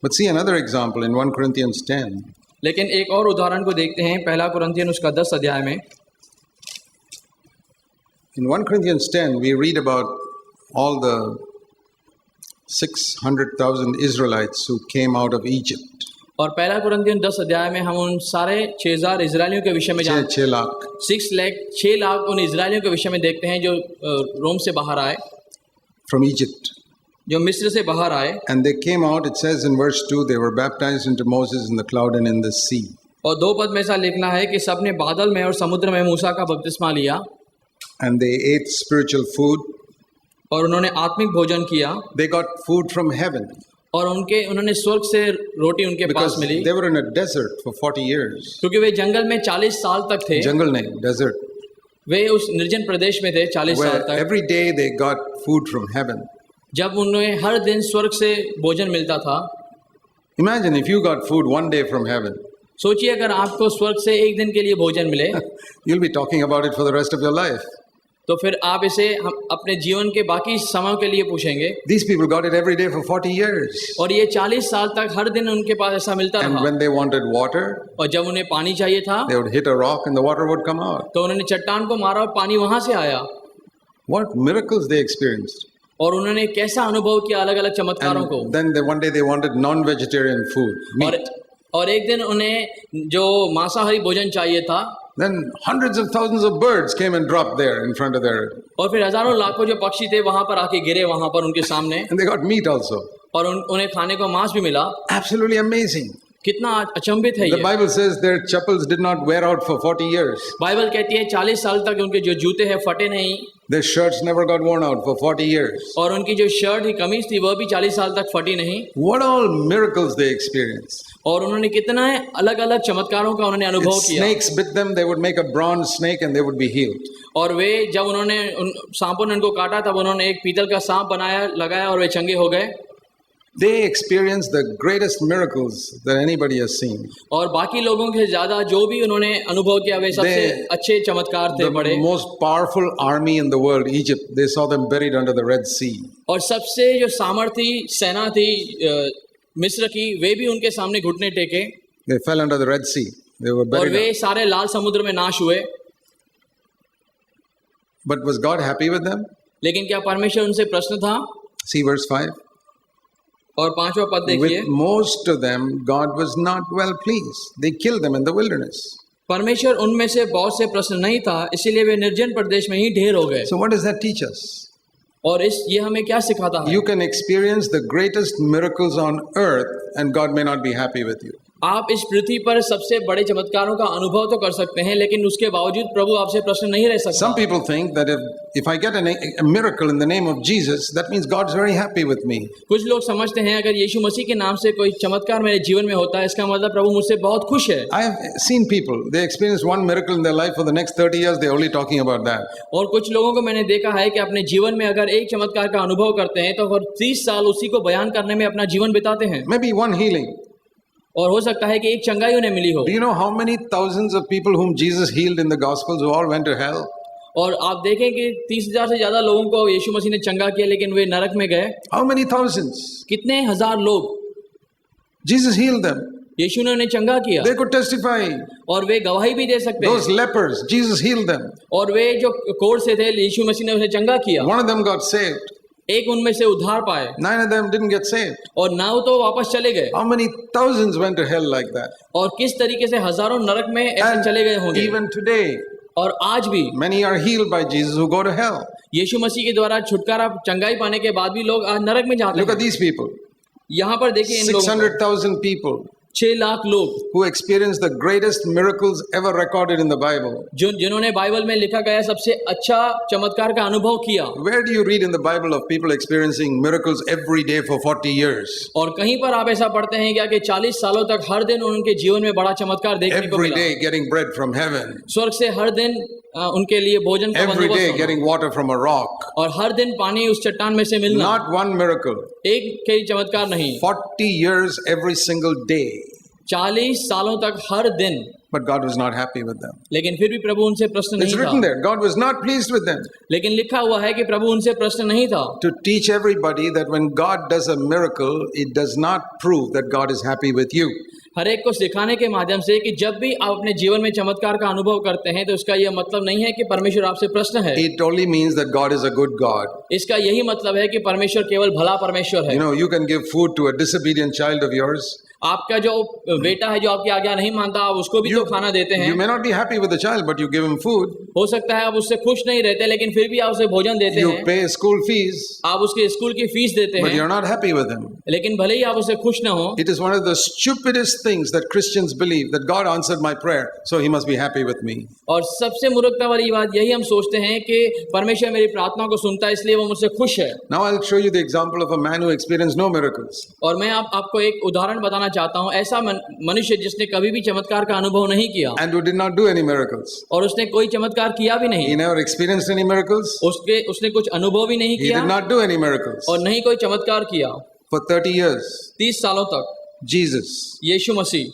But see another example in 1 Corinthians 10. लेकिन एक और उदाहरण को देखते हैं पहला कुरिन्थियन उसका 10 अध्याय में। In 1 Corinthians 10, we read about all the 600,000 Israelites who came out of Egypt. और पहला कुरिन्थियन 10 अध्याय में हम उन सारे 6,000 इजरायलियों के विषय में 6 लाख 6 लाख उन इजरायलियों के विषय में देखते हैं जो रोम से बाहर आए, from Egypt. जो मिस्र से बाहर आए। And they came out, it says in verse 2, they were baptized into Moses in the cloud and in the sea. और 2 पद में ऐसा लिखना है कि सबने बादल में और समुद्र में मूसा का बपतिस्मा लिया। And they ate spiritual food. और उन्होंने आत्मिक भोजन किया। They got food from heaven. और उन्होंने स्वर्ग से रोटी उनके पास Because milli. they were in a desert for 40 years. क्योंकि वे जंगल में 40 साल तक थे। Jungle nahi, desert. वे उस निर्जन प्रदेश में थे 40 साल Where तक। every day they got food from heaven. जब उन्हें हर दिन स्वर्ग से भोजन मिलता था। Imagine if you got food one day from heaven. सोचिए अगर आपको स्वर्ग से एक दिन के लिए भोजन मिले You'll be talking about it for the rest of your life. तो फिर आप इसे हम अपने जीवन के बाकी समय के लिए पूछेंगे। These people got it every day for 40 years. और ये 40 साल तक हर दिन उनके पास ऐसा मिलता And रहा। when they wanted water, और जब उन्हें पानी चाहिए था they would hit a rock and the water would come out. तो उन्होंने चट्टान को मारा और पानी वहां से आया। What miracles they experienced. और उन्होंने कैसा अनुभव किया अलग अलग चमत्कारों को। And then one day they wanted non-vegetarian food, meat. और एक दिन उन्हें जो मांसाहारी भोजन चाहिए था। Then hundreds of thousands of birds came and dropped there in front of their. और फिर हजारों लाखों जो पक्षी थे वहां पर आके गिरे वहां पर उनके सामने। And they got meat also. और उन्हें खाने को मांस भी मिला। Absolutely amazing. कितना अचंभित है The ये। Bible says their chappals did not wear out for 40 years. Bible कहती है 40 साल तक उनके जो जूते हैं फटे नहीं। Their shirts never got worn out for 40 years. और उनकी जो शर्ट ही कमीज थी वह भी 40 साल तक फटी नहीं। What all miracles they experienced. और उन्होंने कितना अलग अलग चमत्कारों का उन्होंने अनुभव If किया। snakes bit them, they would make a bronze snake and they would be healed. और वे जब उन्होंने सांपों ने उनको काटा तब उन्होंने एक पीतल का सांप बनाया लगाया और वे चंगे हो गए। They experienced the greatest miracles that anybody has seen. और बाकी लोगों के ज्यादा जो भी उन्होंने अनुभव किया वे सबसे अच्छे चमत्कार थे बड़े। The most powerful army in the world, Egypt, they saw them buried under the Red Sea. और सबसे जो सामर्थी सेना थी मिस्र की वे भी उनके सामने घुटने टेके। They fell under the Red Sea. They were और buried. वे सारे लाल समुद्र में नाश हुए। But was God happy with them? लेकिन क्या परमेश्वर उनसे प्रसन्न था? See verse 5. और 5वां पद देखिए। With most of them, God was not well pleased. They killed them in the wilderness. परमेश्वर उनमें से बहुत से प्रसन्न नहीं था, इसीलिए वे निर्जन प्रदेश में ही ढेर हो गए। So what does that teach us? और ये हमें क्या सिखाता है? You can experience the greatest miracles on earth and God may not be happy with you. आप इस पृथ्वी पर सबसे बड़े चमत्कारों का अनुभव तो कर सकते हैं, लेकिन उसके बावजूद प्रभु आपसे प्रसन्न नहीं रह सकता। Some people think that if I get a miracle in the name of Jesus, that means God's very happy with me. कुछ लोग समझते हैं अगर यीशु मसीह के नाम से कोई चमत्कार मेरे जीवन में होता है, इसका मतलब प्रभु मुझसे बहुत खुश है। I have seen people, they experience one miracle in their life, for the next 30 years they're only talking about that. और कुछ लोगों को मैंने देखा है कि अपने जीवन में अगर एक चमत्कार का अनुभव करते हैं तो फिर 30 साल उसी को बयान करने में अपना जीवन बिताते हैं। Maybe one healing. और हो सकता है कि एक चंगाई उन्हें मिली हो। Do you know how many thousands of people whom Jesus healed in the Gospels who all went to hell? और आप देखें कि 30,000 से ज्यादा लोगों को यीशु मसीह ने चंगा किया, लेकिन वे नरक में गए। How many thousands? कितने हजार लोग Jesus healed them. यीशु ने उन्हें चंगा किया। They could testify. और वे गवाही भी दे सकते Those हैं। lepers, Jesus healed them. और वे जो कोढ़ से थे यीशु मसीह ने उन्हें चंगा किया। One of them got saved. एक उनमें से उद्धार पाए 9 of them didn't get saved. और 9 तो वापस चले गए। How many thousands went to hell like that? और किस तरीके से हजारों नरक में ऐसे चले गए होंगे। Even today, और आज भी many are healed by Jesus who go to hell. यीशु मसीह के द्वारा छुटकारा चंगाई पाने के बाद भी लोग आज नरक में जाते Look हैं। at these people. यहाँ पर देखिए इन लोगों को 600,000 people 6 लाख लोग who experienced the greatest miracles ever recorded in the Bible. जिन्होंने बाइबल में लिखा गया सबसे अच्छा चमत्कार का अनुभव किया। Where do you read in the Bible of people experiencing miracles every day for 40 years? और कहीं पर आप ऐसा पढ़ते हैं क्या कि 40 सालों तक हर दिन उनके जीवन में बड़ा चमत्कार देखने को Every मिला। day getting bread from heaven. स्वर्ग से हर दिन उनके लिए भोजन का Every बंदोबस्त day होना। getting water from a rock. और हर दिन पानी उस चट्टान में से मिलना। Not one miracle. एक कई चमत्कार नहीं, 40 years every single day. 40 सालों तक हर दिन, but God was not happy with them. लेकिन फिर भी प्रभु उनसे प्रसन्न It's नहीं written था। there. God was not pleased with them. लेकिन लिखा हुआ है कि प्रभु उनसे प्रसन्न नहीं था। To teach everybody that when God does a miracle, it does not prove that God is happy with you. हर एक को सिखाने के माध्यम से कि जब भी आप अपने जीवन में चमत्कार का अनुभव करते हैं तो इसका यह मतलब नहीं है कि परमेश्वर आपसे प्रसन्न है। It only means that God is a good God. इसका यही मतलब है कि परमेश्वर केवल भला परमेश्वर है। You know, you can give food to a disobedient child of yours. आपका जो बेटा है जो आपकी आज्ञा नहीं मानता, आप उसको भी तो खाना देते हैं। You may not be happy with the child, but you give him food. हो सकता है आप उससे खुश नहीं रहते, लेकिन फिर भी आप उसे भोजन देते You हैं। pay school fees, आप उसके स्कूल की फीस देते but हैं, you're not happy with him. लेकिन भले ही आप उससे खुश ना हो। It is one of the stupidest things that Christians believe, that God answered my prayer, so he must be happy with me. और सबसे मूर्खता वाली बात यही हम सोचते हैं कि परमेश्वर मेरी प्रार्थना को सुनता है इसलिए वो मुझसे खुश है। Now I'll show you the example of a man who experienced no miracles. और मैं आपको एक उदाहरण बताना चाहता हूँ, ऐसा मनुष्य जिसने कभी भी चमत्कार का अनुभव नहीं किया And who did not do any miracles. और उसने कोई चमत्कार किया भी He नहीं, never experienced any miracles. उसने कुछ अनुभव भी नहीं He किया did not do any miracles. और नहीं कोई चमत्कार किया। For 30 years, 30 सालों तक Jesus, Yeshu Masih,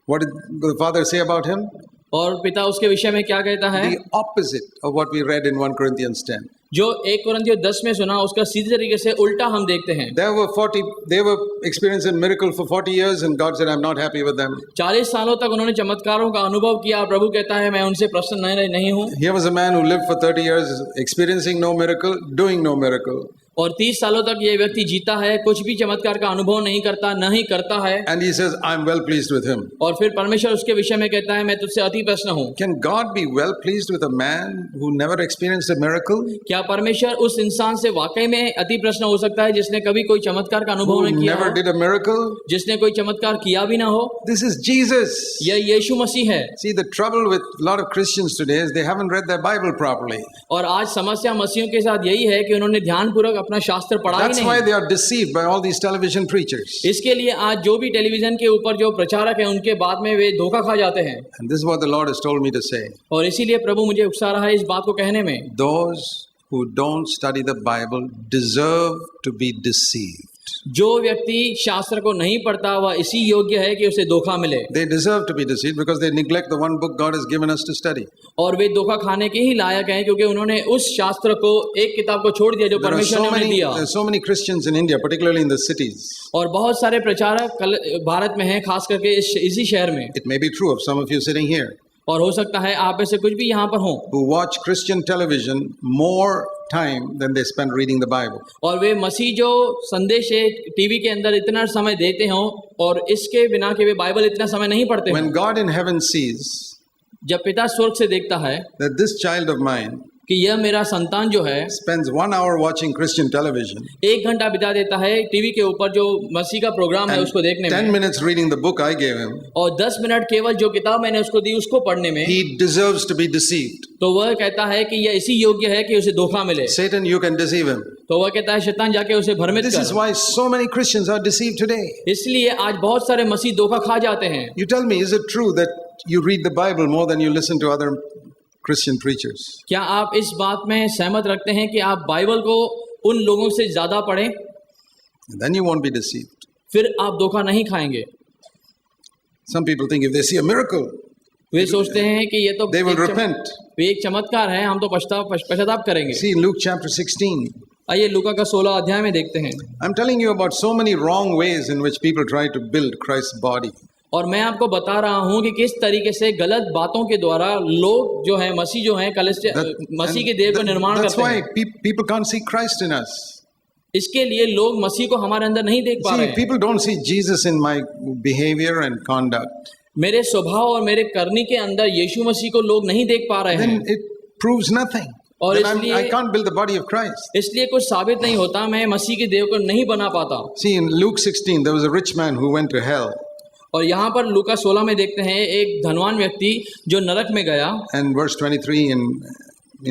what did the Father say about him? और पिता उसके विषय में क्या कहता है? The opposite of what we read in 1 Corinthians 10. जो 1 कोरिन्थियों 10 में सुना उसका सीधे तरीके से उल्टा हम देखते हैं। They were experiencing a miracle for 40 years and God said, I'm not happy with them. 40 सालों तक उन्होंने चमत्कारों का अनुभव किया, प्रभु कहता है मैं उनसे प्रसन्न नहीं हूँ। Here was a man who lived for 30 years experiencing no miracle, doing no miracle. और 30 सालों तक ये व्यक्ति जीता है, कुछ भी चमत्कार का अनुभव नहीं करता, न ही करता है। And he says, I'm well pleased with him. और फिर परमेश्वर उसके विषय में कहता है मैं तुझसे अति प्रसन्न हूँ। Can God be well pleased with a man who never experienced a miracle? क्या परमेश्वर उस इंसान से वाकई में अति प्रसन्न हो सकता है जिसने कभी कोई चमत्कार का अनुभव Who नहीं किया never हो, did a miracle? जिसने कोई चमत्कार किया भी ना हो? This is Jesus. यह यीशु मसीह है। See, the trouble with a lot of Christians today is they haven't read their Bible properly. और आज समस्या मसीहों के साथ यही है कि उन्होंने ध्यानपूर्वक अपना शास्त्र पढ़ा ही That's नहीं। why they are deceived by all these television preachers. इसके लिए आज जो भी टेलीविजन के ऊपर जो प्रचारक हैं उनके बाद में वे धोखा खा जाते हैं। And this is what the Lord has told me to say. और इसीलिए प्रभु मुझे उकसा रहा है इस बात को कहने में। Those who don't study the Bible deserve to be deceived. जो व्यक्ति शास्त्र को नहीं पढ़ता वह इसी योग्य है कि उसे धोखा मिले। They deserve to be deceived because they neglect the one book God has given us to study. और वे धोखा खाने के ही लायक हैं क्योंकि उन्होंने उस शास्त्र को, एक किताब को छोड़ दिया जो There are परमेश्वर ने उन्हें दिया। so many Christians in India, particularly in the cities. और बहुत सारे प्रचारक भारत में हैं, खास करके इसी शहर में। It may be true of some of you sitting here और हो सकता है आप में से कुछ भी यहाँ पर हों who watch Christian television more time than they spend reading the Bible. और वे मसीह जो संदेश है टीवी के अंदर इतना समय देते हों और इसके बिना कि वे बाइबल इतना समय नहीं पढ़ते हों। When God in heaven sees जब पिता स्वर्ग से देखता है that this child of mine कि यह मेरा संतान जो है spends 1 hour watching Christian television 1 घंटा बिता देता है टीवी के ऊपर जो मसीह का प्रोग्राम है and उसको देखने 10 में, minutes reading the book I gave him, और 10 मिनट केवल जो किताब मैंने उसको दी उसको पढ़ने में, he deserves to be deceived. तो वह कहता है कि यह इसी योग्य है कि उसे धोखा मिले। Satan, you can deceive him. तो वह कहता है शैतान जाके उसे भ्रमित This is कर। why so many Christians are deceived today. इसलिए आज बहुत सारे मसीह धोखा खा जाते हैं। You tell me, is it true that you read the Bible more than you listen to other Christian preachers? क्या आप इस बात में सहमत रखते हैं कि आप बाइबल को उन लोगों से ज्यादा पढ़ें? And then you won't be deceived. फिर आप धोखा नहीं खाएंगे। Some people think if they see a miracle, वे सोचते हैं कि ये तो they will एक repent. एक चमत्कार है, हम तो पश्चाताप करेंगे। See in Luke chapter 16, आइए लूका का 16 अध्याय में देखते हैं। I'm telling you about so many wrong ways in which people try to build Christ's body. और मैं आपको बता रहा हूँ कि किस तरीके से गलत बातों के द्वारा लोग जो है मसीह जो है मसीह के देह का निर्माण That's करते why हैं। people can't see Christ in us. इसके लिए लोग मसीह को हमारे अंदर नहीं देख पा रहे See, हैं। people don't see Jesus in my behavior and conduct. मेरे स्वभाव और मेरे करनी के अंदर यीशु मसीह को लोग नहीं देख पा रहे Then हैं, it proves nothing. और Then इसलिए I can't build the body of Christ. इसलिए कुछ साबित नहीं होता, मैं मसीह के देह को नहीं बना पाता। See, in Luke 16, there was a rich man who went to hell. और यहाँ पर लूका 16 में देखते हैं एक धनवान व्यक्ति जो नरक में गया। And verse 23,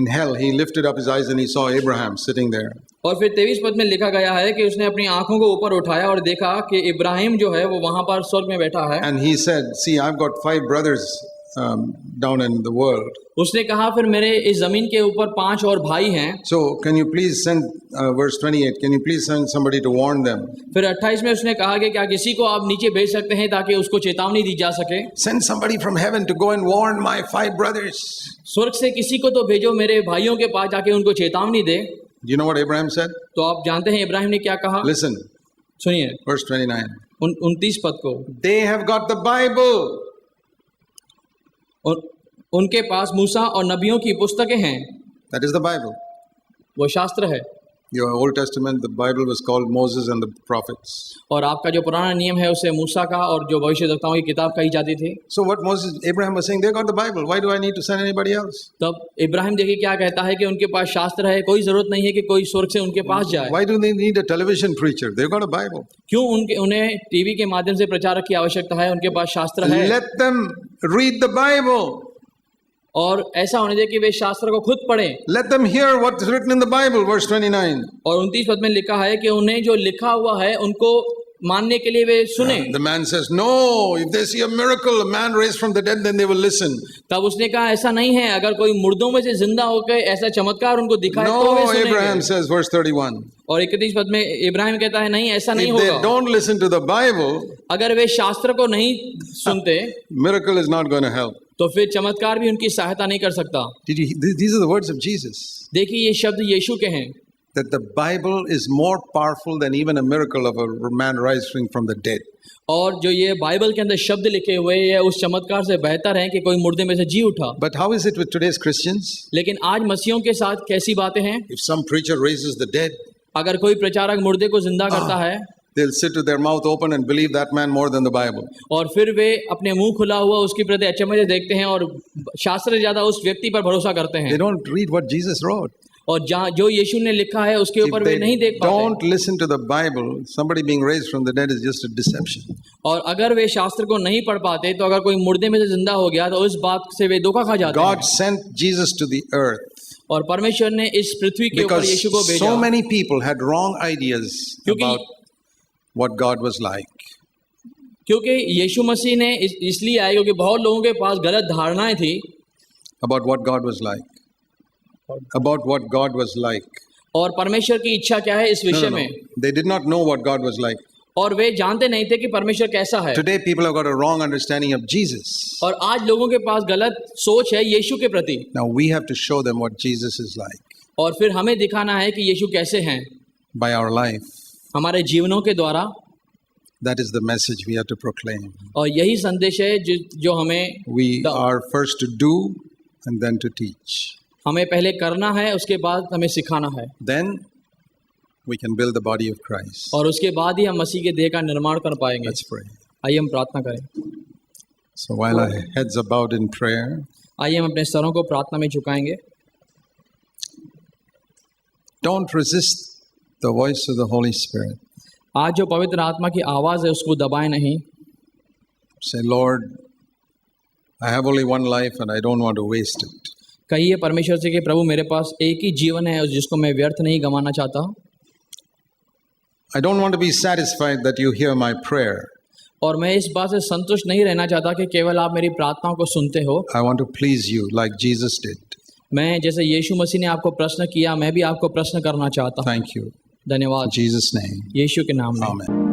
in hell, he lifted up his eyes and he saw Abraham sitting there. और फिर 23 पद में लिखा गया है कि उसने अपनी आंखों को ऊपर उठाया और देखा कि इब्राहिम जो है वो वहां पर स्वर्ग में बैठा है। And he said, see, I've got 5 brothers down in the world. उसने कहा फिर मेरे इस जमीन के ऊपर 5 और भाई हैं। So, can you please send, verse 28, can you please send somebody to warn them? फिर 28 में उसने कहा कि क्या किसी को आप नीचे भेज सकते हैं ताकि उसको चेतावनी दी जा सके। Send somebody from heaven to go and warn my 5 brothers. स्वर्ग से किसी को तो भेजो मेरे भाइयों के पास जाके उनको चेतावनी दे। Do you know what Abraham said? तो आप जानते हैं इब्राहिम ने क्या कहा? Listen, सुनिए verse 29. 29 पद को। They have got the Bible. उनके पास मूसा और नबियों की पुस्तकें हैं। That is the Bible. वो शास्त्र है। Your Old Testament, the Bible was called Moses and the prophets. और आपका जो पुराना नियम है उसे मूसा का और जो भविष्यद्वक्ताओं की किताब कही जाती थी। So what Abraham was saying, they got the Bible. Why do I need to send anybody else? तब इब्राहिम देखिए क्या कहता है कि उनके पास शास्त्र है, कोई जरूरत नहीं है कि कोई स्वर्ग से उनके पास जाए। Why do they need a television preacher? They've got a Bible. क्यों उन्हें टीवी के माध्यम से प्रचारक की आवश्यकता है? उनके पास शास्त्र है। Let them read the Bible. और ऐसा होने दे कि वे शास्त्र को खुद पढ़ें। Let them hear what's written in the Bible, verse 29. और 29 पद में लिखा है कि उन्हें जो लिखा हुआ है उनको मानने के लिए वे सुने। The man says, no, if they see a miracle, a man raised from the dead, then they will listen. तब उसने कहा ऐसा नहीं है, अगर कोई मुर्दों में से जिंदा होकर ऐसा चमत्कार उनको दिखाए तो वे No, सुनेंगे। Abraham says, verse 31. और 31 पद में इब्राहिम कहता है नहीं ऐसा नहीं If they होगा। don't listen to the Bible, अगर वे शास्त्र को नहीं सुनते miracle is not going to help. तो फिर चमत्कार भी उनकी सहायता नहीं कर सकता। These are the words of Jesus. देखिए ये शब्द यीशु के हैं That the Bible is more powerful than even a miracle of a man rising from the dead. और जो ये बाइबल के अंदर शब्द लिखे हुए हैं उस चमत्कार से बेहतर है कि कोई मुर्दे में से जी उठा। But how is it with today's Christians? लेकिन आज मसीहों के साथ कैसी बातें हैं? If some preacher raises the dead, अगर कोई प्रचारक मुर्दे को जिंदा करता है they'll sit with their mouth open and believe that man more than the Bible. और फिर वे अपने मुंह खुला हुआ उसके प्रति अचंभे से देखते हैं और शास्त्र से ज्यादा उस व्यक्ति पर भरोसा करते They हैं। don't read what Jesus wrote. और जो यीशु ने लिखा है उसके If ऊपर वे नहीं they देख पाते। don't listen to the Bible, somebody being raised from the dead is just a deception. और अगर वे शास्त्र को नहीं पढ़ पाते तो अगर कोई मुर्दे में से जिंदा हो गया तो उस बात से वे धोखा खा जाते God हैं। sent Jesus to the earth और परमेश्वर ने इस पृथ्वी के ऊपर because यीशु को भेजा so many people had wrong ideas क्योंकि about what God was like. क्योंकि यीशु मसीह ने इसलिए आए क्योंकि बहुत लोगों के पास गलत धारणाएं थी About what God was like. About what God was like. और परमेश्वर की इच्छा क्या है इस विषय में। They did not know what God was like. और वे जानते नहीं थे कि परमेश्वर कैसा है। Today people have got a wrong understanding of Jesus. और आज लोगों के पास गलत सोच है यीशु के प्रति। Now we have to show them what Jesus is like और फिर हमें दिखाना है कि यीशु कैसे हैं by our life. हमारे जीवनों के द्वारा। That is the message we have to proclaim. और यही संदेश है जो हमें We are first to do and then to teach. हमें पहले करना है उसके बाद हमें सिखाना है Then we can build the body of Christ. और उसके बाद ही हम मसीह के देह का निर्माण कर पाएंगे। Let's pray. आइए हम प्रार्थना करें। So while our heads are bowed in prayer, आइए हम अपने सरों को प्रार्थना में झुकाएंगे। don't resist the voice of the Holy Spirit. आज जो पवित्र आत्मा की आवाज़ है उसको दबाए नहीं। Say, Lord, I have only one life and I don't want to waste it. कहिए परमेश्वर से कि प्रभु मेरे पास एक ही जीवन है जिसको मैं व्यर्थ नहीं गंवाना चाहता। I don't want to be satisfied that you hear my prayer. और मैं इस बात से संतुष्ट नहीं रहना चाहता कि केवल आप मेरी प्रार्थनाओं को सुनते हो। I want to please you like Jesus did. मैं जैसे यीशु मसीह ने आपको प्रश्न किया मैं भी आपको प्रश्न करना चाहता हूँ। Thank you. धन्यवाद In Jesus' name. यीशु के नाम में। Amen.